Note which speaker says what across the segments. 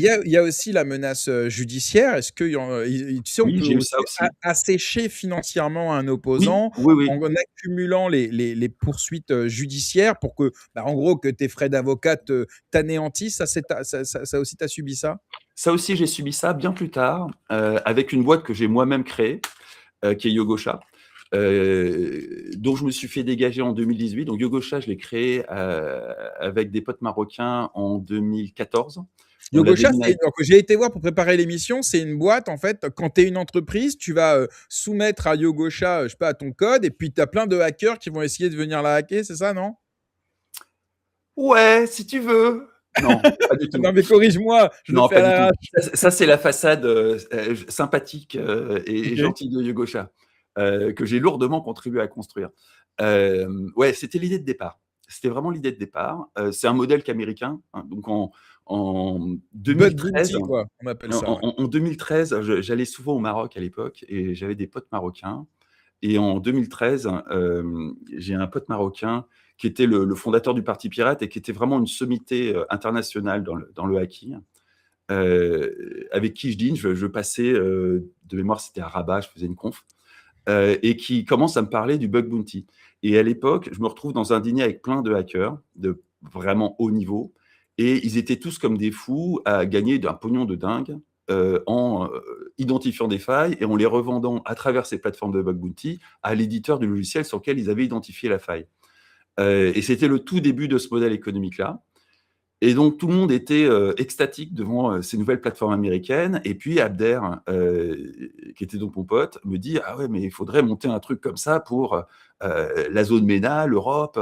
Speaker 1: Il y a aussi la menace, judiciaire. Est-ce qu'il y en tu sais, on
Speaker 2: Oui,
Speaker 1: peut
Speaker 2: j'ai eu
Speaker 1: aussi
Speaker 2: ça aussi.
Speaker 1: assécher financièrement un
Speaker 2: Oui,
Speaker 1: opposant
Speaker 2: oui, oui.
Speaker 1: en accumulant les poursuites, judiciaires pour que, bah, en gros, que tes frais d'avocat t'anéantissent. Ça aussi, tu as subi ça?
Speaker 2: Ça aussi, j'ai subi ça bien plus tard, avec une boîte que j'ai moi-même créée, qui est Yogosha, dont je me suis fait dégager en 2018. Donc Yogosha, je l'ai créé, avec des potes marocains en 2014. On l'a
Speaker 1: Yogosha,
Speaker 2: déménagé.
Speaker 1: donc j'ai été voir pour préparer l'émission, c'est une boîte, en fait, quand tu es une entreprise, tu vas, soumettre à Yogosha, je sais pas, ton code et puis tu as plein de hackers qui vont essayer de venir la hacker, c'est ça, non?
Speaker 2: Ouais, si tu veux. Non, pas du
Speaker 1: Non,
Speaker 2: tout.
Speaker 1: mais corrige-moi, je le
Speaker 2: Non,
Speaker 1: fais
Speaker 2: pas
Speaker 1: à
Speaker 2: du tout.
Speaker 1: l'arrache.
Speaker 2: Ça, c'est la façade, sympathique, et
Speaker 1: OK.
Speaker 2: gentille de Yogosha, que j'ai lourdement contribué à construire. Ouais, c'était l'idée de départ. C'était vraiment l'idée de départ. C'est un modèle qu'américain, hein, donc en
Speaker 1: Bug
Speaker 2: 2013,
Speaker 1: bounty, quoi, on appelle ça, ouais.
Speaker 2: en 2013, j'allais souvent au Maroc à l'époque et j'avais des potes marocains et en 2013, j'ai un pote marocain qui était le fondateur du Parti pirate et qui était vraiment une sommité, internationale dans le hacking, avec qui je dîne. Je passais, de mémoire, c'était à Rabat, je faisais une conf, et qui commence à me parler du bug bounty. Et à l'époque, je me retrouve dans un dîner avec plein de hackers de vraiment haut niveau et ils étaient tous comme des fous à gagner d'un pognon de dingue, en, identifiant des failles et en les revendant à travers ces plateformes de bug bounty à l'éditeur du logiciel sur lequel ils avaient identifié la faille. Et c'était le tout début de ce modèle économique-là. Et donc tout le monde était, extatique devant, ces nouvelles plateformes américaines et puis Abder, qui était donc mon pote, me dit: «Ah ouais, mais il faudrait monter un truc comme ça pour, la zone MENA, l'Europe,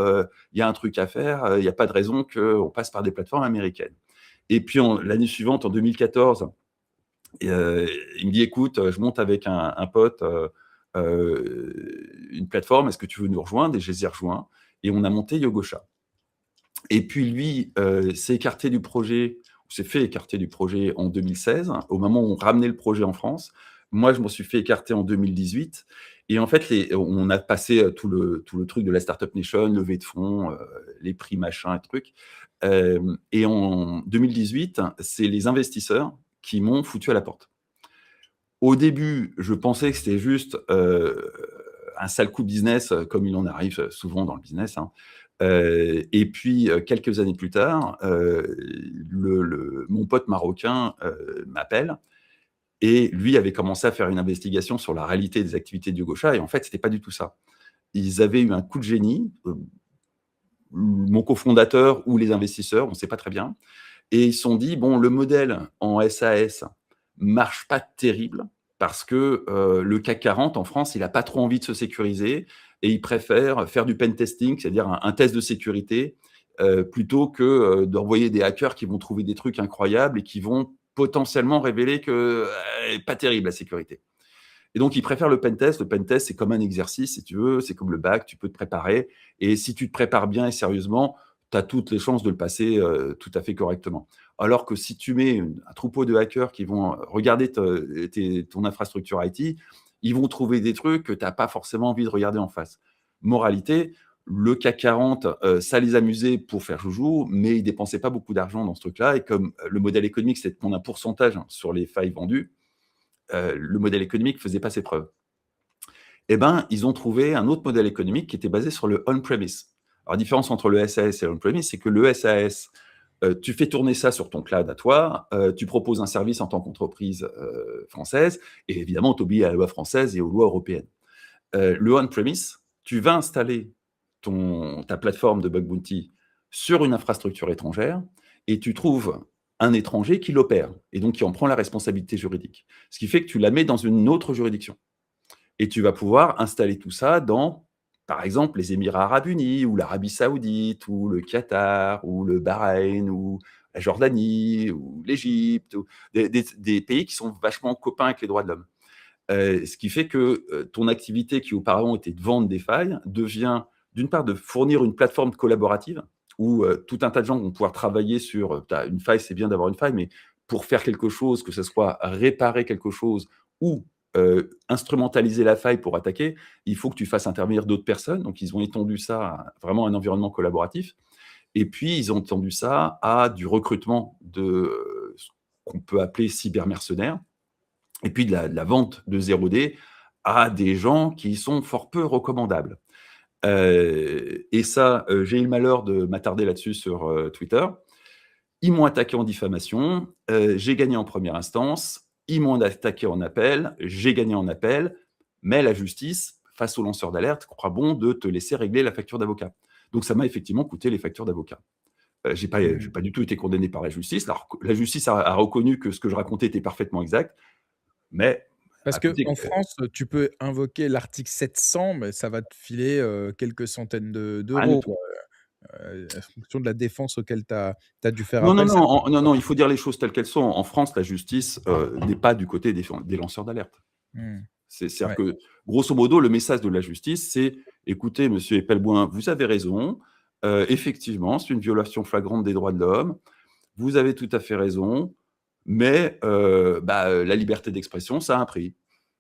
Speaker 2: il y a un truc à faire, il y a pas de raison qu'on passe par des plateformes américaines». Et puis l'année suivante, en 2014, et il me dit: «Écoute, je monte avec un pote, une plateforme, est-ce que tu veux nous rejoindre?» Et je les ai rejoints et on a monté Yogosha. Et puis lui, s'est écarté du projet, ou s'est fait écarter du projet en 2016, au moment où on ramenait le projet en France. Moi, je m'en suis fait écarter en 2018 et en fait, on a passé, tout le truc de la Startup Nation, levée de fonds, les prix machin et trucs. Hem Et en 2018, c'est les investisseurs qui m'ont foutu à la porte. Au début, je pensais que c'était juste, un sale coup de business, comme il en arrive, souvent dans le business, hein. Et puis, quelques années plus tard, le mon pote marocain, m'appelle et lui avait commencé à faire une investigation sur la réalité des activités de Yogosha et en fait, c'était pas du tout ça. Ils avaient eu un coup de génie, mon cofondateur ou les investisseurs, on ne sait pas très bien, et ils se sont dit: «Bon, le modèle en SAS marche pas terrible parce que, le CAC 40 en France, il a pas trop envie de se sécuriser et il préfère faire du pen testing, c'est-à-dire un test de sécurité, plutôt que, d'envoyer des hackers qui vont trouver des trucs incroyables et qui vont potentiellement révéler que, pas terrible la sécurité». Et donc, ils préfèrent le pentest. Le pentest, c'est comme un exercice, si tu veux, c'est comme le bac, tu peux te préparer. Et si tu te prépares bien et sérieusement, tu as toutes les chances de le passer tout à fait correctement. Alors que si tu mets un troupeau de hackers qui vont regarder ton infrastructure IT, ils vont trouver des trucs que tu n'as pas forcément envie de regarder en face. Moralité, le CAC 40, ça les amusait pour faire joujou, mais ils dépensaient pas beaucoup d'argent dans ce truc-là. Et comme le modèle économique, c'est de prendre un pourcentage sur les failles vendues, le modèle économique faisait pas ses preuves. Eh ben, ils ont trouvé un autre modèle économique qui était basé sur le on-premise. Alors, la différence entre le SAS et le on-premise, c'est que le SAS, tu fais tourner ça sur ton cloud à toi, tu proposes un service en tant qu'entreprise française, et évidemment, tu obéis à la loi française et aux lois européennes. Le on-premise, tu vas installer ta plateforme de bug bounty sur une infrastructure étrangère et tu trouves un étranger qui l'opère et donc qui en prend la responsabilité juridique. Ce qui fait que tu la mets dans une autre juridiction. Et tu vas pouvoir installer tout ça dans, par exemple, les Émirats arabes unis ou l'Arabie saoudite ou le Qatar ou le Bahreïn ou la Jordanie ou l'Égypte, ou des pays qui sont vachement copains avec les droits de l'homme. Ce qui fait que, ton activité qui auparavant était de vendre des failles, devient d'une part de fournir une plateforme collaborative où, tout un tas de gens vont pouvoir travailler sur, tu as une faille, c'est bien d'avoir une faille, mais pour faire quelque chose, que ce soit réparer quelque chose ou, instrumentaliser la faille pour attaquer, il faut que tu fasses intervenir d'autres personnes. Donc ils ont étendu ça à vraiment un environnement collaboratif et puis ils ont étendu ça à du recrutement de, qu'on peut appeler cybermercenaires, et puis de la vente de 0D à des gens qui sont fort peu recommandables. Et ça, j'ai eu le malheur de m'attarder là-dessus sur Twitter. Ils m'ont attaqué en diffamation, j'ai gagné en première instance, ils m'ont attaqué en appel, j'ai gagné en appel, mais la justice, face aux lanceurs d'alerte, croit bon de te laisser régler la facture d'avocat. Donc ça m'a effectivement coûté les factures d'avocat. J'ai pas du tout été condamné par la justice. La justice a reconnu que ce que je racontais était parfaitement exact, mais
Speaker 1: Parce
Speaker 2: à côté
Speaker 1: qu'en France, tu peux invoquer l'article 700, mais ça va te filer, quelques centaines
Speaker 2: rien du
Speaker 1: d'euros,
Speaker 2: tout.
Speaker 1: quoi, en fonction de la défense auquel tu as dû faire
Speaker 2: Non, non,
Speaker 1: appel.
Speaker 2: non, non, il faut dire les choses telles qu'elles sont. En France, la justice n'est pas du côté des lanceurs d'alerte.
Speaker 1: Mmh.
Speaker 2: C'est-à-dire
Speaker 1: Ouais.
Speaker 2: que, grosso modo, le message de la justice, c'est: écoutez, monsieur Epelboin, vous avez raison. Effectivement, c'est une violation flagrante des droits de l'homme. Vous avez tout à fait raison, mais la liberté d'expression, ça a un prix.